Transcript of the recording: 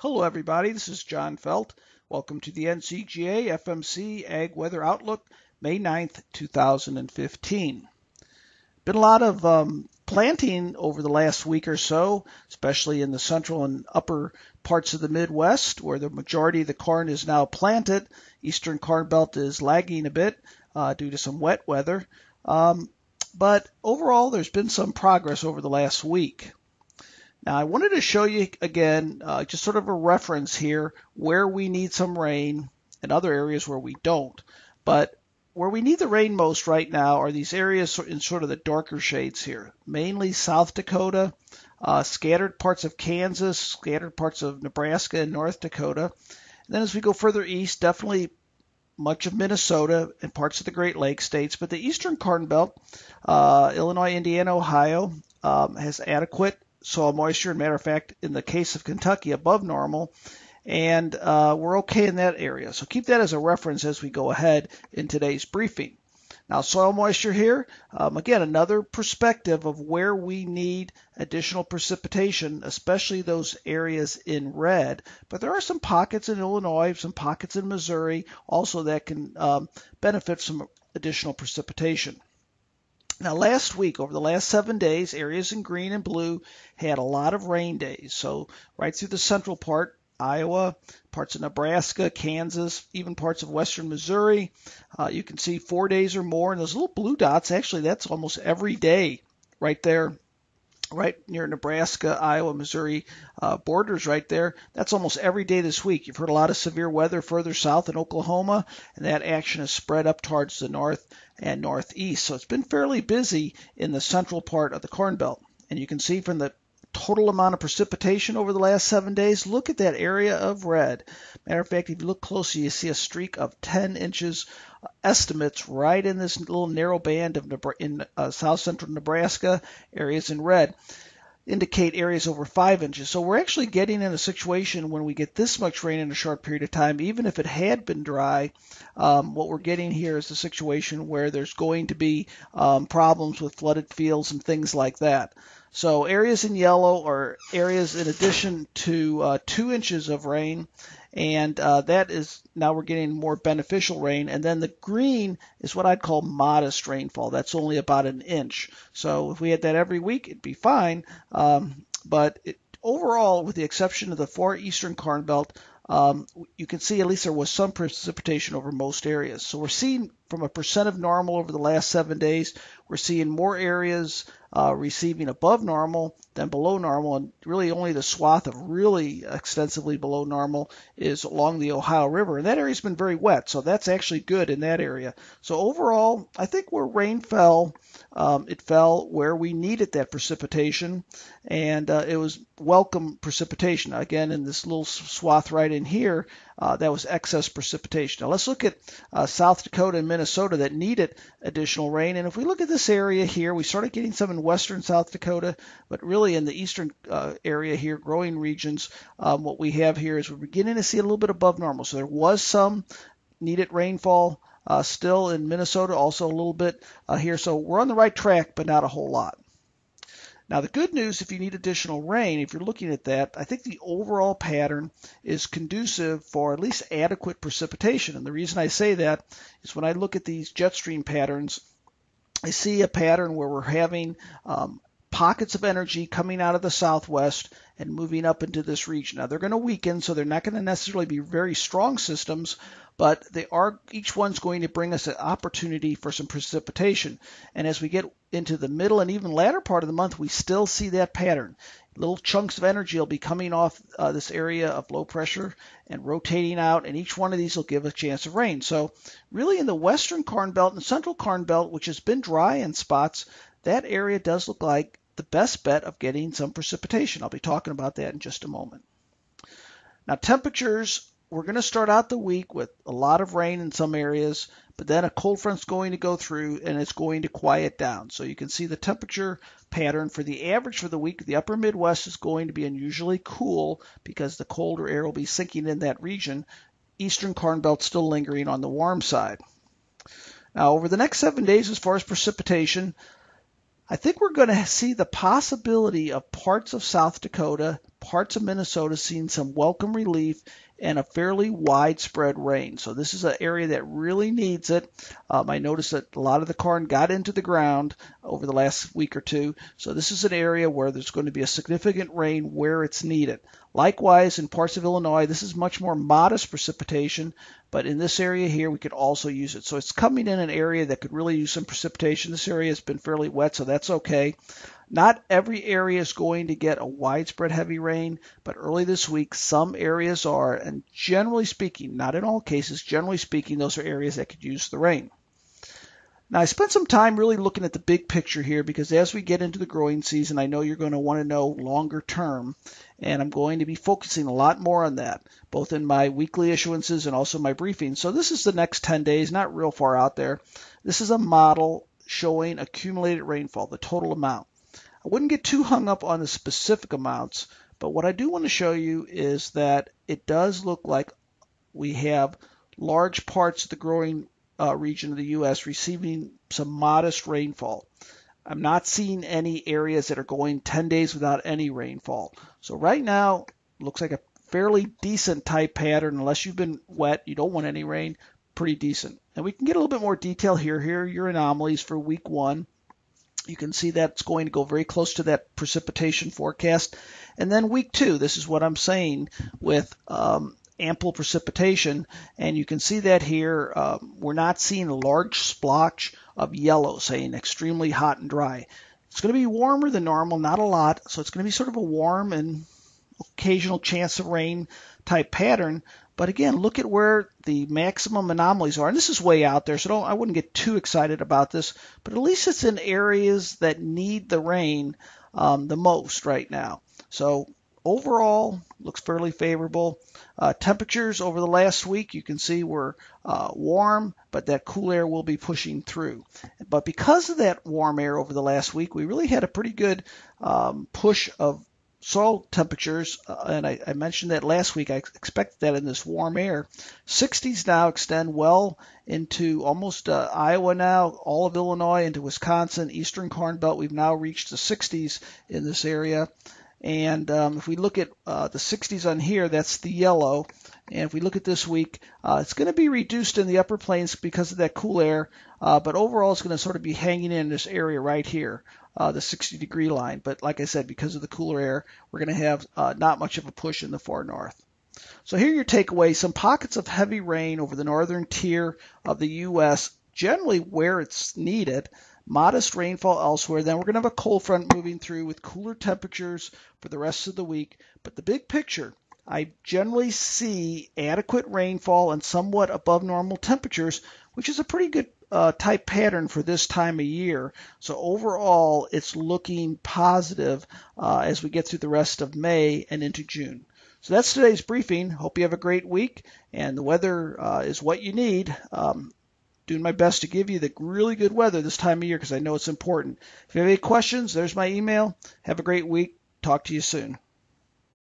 Hello everybody, this is John Felt. Welcome to the NCGA FMC Ag Weather Outlook, May 9th, 2015. Been a lot of planting over the last week or so, especially in the central and upper parts of the Midwest, where the majority of the corn is now planted. Eastern Corn Belt is lagging a bit due to some wet weather. But overall, there's been some progress over the last week. Now, I wanted to show you again, just sort of a reference here, where we need some rain and other areas where we don't. But where we need the rain most right now are these areas in sort of the darker shades here, mainly South Dakota, scattered parts of Kansas, scattered parts of Nebraska and North Dakota. And then as we go further east, definitely much of Minnesota and parts of the Great Lakes states. But the Eastern Corn Belt, Illinois, Indiana, Ohio, has adequate soil moisture. Matter of fact, in the case of Kentucky, above normal, and we're okay in that area. So keep that as a reference as we go ahead in today's briefing. Now, soil moisture here, again, another perspective of where we need additional precipitation, especially those areas in red. But there are some pockets in Illinois, some pockets in Missouri also that can benefit some additional precipitation. Now, last week, over the last 7 days, areas in green and blue had a lot of rain days. So right through the central part, Iowa, parts of Nebraska, Kansas, even parts of western Missouri, you can see 4 days or more. And those little blue dots, actually, that's almost every day right there, right near Nebraska, Iowa, Missouri borders right there. That's almost every day this week. You've heard a lot of severe weather further south in Oklahoma, and that action has spread up towards the north and northeast. So it's been fairly busy in the central part of the Corn Belt. And you can see from the total amount of precipitation over the last 7 days, look at that area of red. Matter of fact, if you look closely, you see a streak of 10 inches estimates right in this little narrow band of in south central Nebraska. Areas in red indicate areas over 5 inches. So we're actually getting in a situation when we get this much rain in a short period of time, even if it had been dry, what we're getting here is the situation where there's going to be problems with flooded fields and things like that. So areas in yellow are areas in addition to 2 inches of rain, and that is now we're getting more beneficial rain. And then the green is what I'd call modest rainfall. That's only about an inch. So if we had that every week, it'd be fine. But overall, with the exception of the far eastern Corn Belt, you can see at least there was some precipitation over most areas. So we're seeing from a percent of normal over the last 7 days, we're seeing more areas receiving above normal than below normal, and really only the swath of really extensively below normal is along the Ohio River, and that area's been very wet, so that's actually good in that area. So overall, I think where rain fell, it fell where we needed that precipitation, and it was welcome precipitation. Again, in this little swath right in here, that was excess precipitation. Now let's look at South Dakota and Minnesota that needed additional rain. And if we look at this area here, we started getting some in western South Dakota, but really in the eastern area here, growing regions, what we have here is we're beginning to see a little bit above normal. So there was some needed rainfall still in Minnesota, also a little bit here. So we're on the right track, but not a whole lot. Now, the good news, if you need additional rain, if you're looking at that, I think the overall pattern is conducive for at least adequate precipitation. And the reason I say that is when I look at these jet stream patterns, I see a pattern where we're having pockets of energy coming out of the southwest and moving up into this region. Now, they're going to weaken, so they're not going to necessarily be very strong systems, but they are, each one's going to bring us an opportunity for some precipitation. And as we get into the middle and even latter part of the month, we still see that pattern. Little chunks of energy will be coming off this area of low pressure and rotating out, and each one of these will give a chance of rain. So really in the western Corn Belt and central Corn Belt, which has been dry in spots, that area does look like the best bet of getting some precipitation. I'll be talking about that in just a moment. Now, temperatures, we're going to start out the week with a lot of rain in some areas, but then a cold front's going to go through and it's going to quiet down. So you can see the temperature pattern for the average for the week. The upper Midwest is going to be unusually cool because the colder air will be sinking in that region. Eastern Corn Belt still lingering on the warm side. Now, over the next 7 days, as far as precipitation, I think we're going to see the possibility of parts of South Dakota, parts of Minnesota seeing some welcome relief and a fairly widespread rain. So this is an area that really needs it. I noticed that a lot of the corn got into the ground over the last week or two. So this is an area where there's going to be a significant rain where it's needed. Likewise, in parts of Illinois, this is much more modest precipitation, but in this area here, we could also use it. So it's coming in an area that could really use some precipitation. This area has been fairly wet, so that's okay. Not every area is going to get a widespread heavy rain, but early this week, some areas are, and generally speaking, not in all cases, generally speaking, those are areas that could use the rain. Now, I spent some time really looking at the big picture here because as we get into the growing season, I know you're going to want to know longer term, and I'm going to be focusing a lot more on that, both in my weekly issuances and also my briefings. So this is the next 10 days, not real far out there. This is a model showing accumulated rainfall, the total amount. I wouldn't get too hung up on the specific amounts, but what I do want to show you is that it does look like we have large parts of the growing region of the U.S. receiving some modest rainfall. I'm not seeing any areas that are going 10 days without any rainfall. So right now, looks like a fairly decent type pattern. Unless you've been wet, you don't want any rain, pretty decent. And we can get a little bit more detail here. Here are your anomalies for week 1. You can see that it's going to go very close to that precipitation forecast. And then week 2, this is what I'm saying with ample precipitation. And you can see that here, we're not seeing a large splotch of yellow, saying extremely hot and dry. It's going to be warmer than normal, not a lot. So it's going to be sort of a warm and occasional chance of rain type pattern. But again, look at where the maximum anomalies are. And this is way out there, so I wouldn't get too excited about this. But at least it's in areas that need the rain the most right now. So overall, looks fairly favorable. Temperatures over the last week, you can see were warm, but that cool air will be pushing through. But because of that warm air over the last week, we really had a pretty good push of soil temperatures, and I mentioned that last week. I expected that in this warm air. 60s now extend well into almost Iowa now, all of Illinois into Wisconsin, eastern Corn Belt. We've now reached the 60s in this area. And if we look at the 60s on here, that's the yellow. And if we look at this week, it's going to be reduced in the upper plains because of that cool air. But overall, it's going to sort of be hanging in this area right here, the 60-degree line. But like I said, because of the cooler air, we're going to have not much of a push in the far north. So here are your takeaways. Some pockets of heavy rain over the northern tier of the U.S., generally where it's needed. Modest rainfall elsewhere. Then we're going to have a cold front moving through with cooler temperatures for the rest of the week. But the big picture, I generally see adequate rainfall and somewhat above normal temperatures, which is a pretty good type pattern for this time of year. So overall, it's looking positive as we get through the rest of May and into June. So that's today's briefing. Hope you have a great week, and the weather is what you need. Doing my best to give you the really good weather this time of year because I know it's important. If you have any questions, there's my email. Have a great week. Talk to you soon.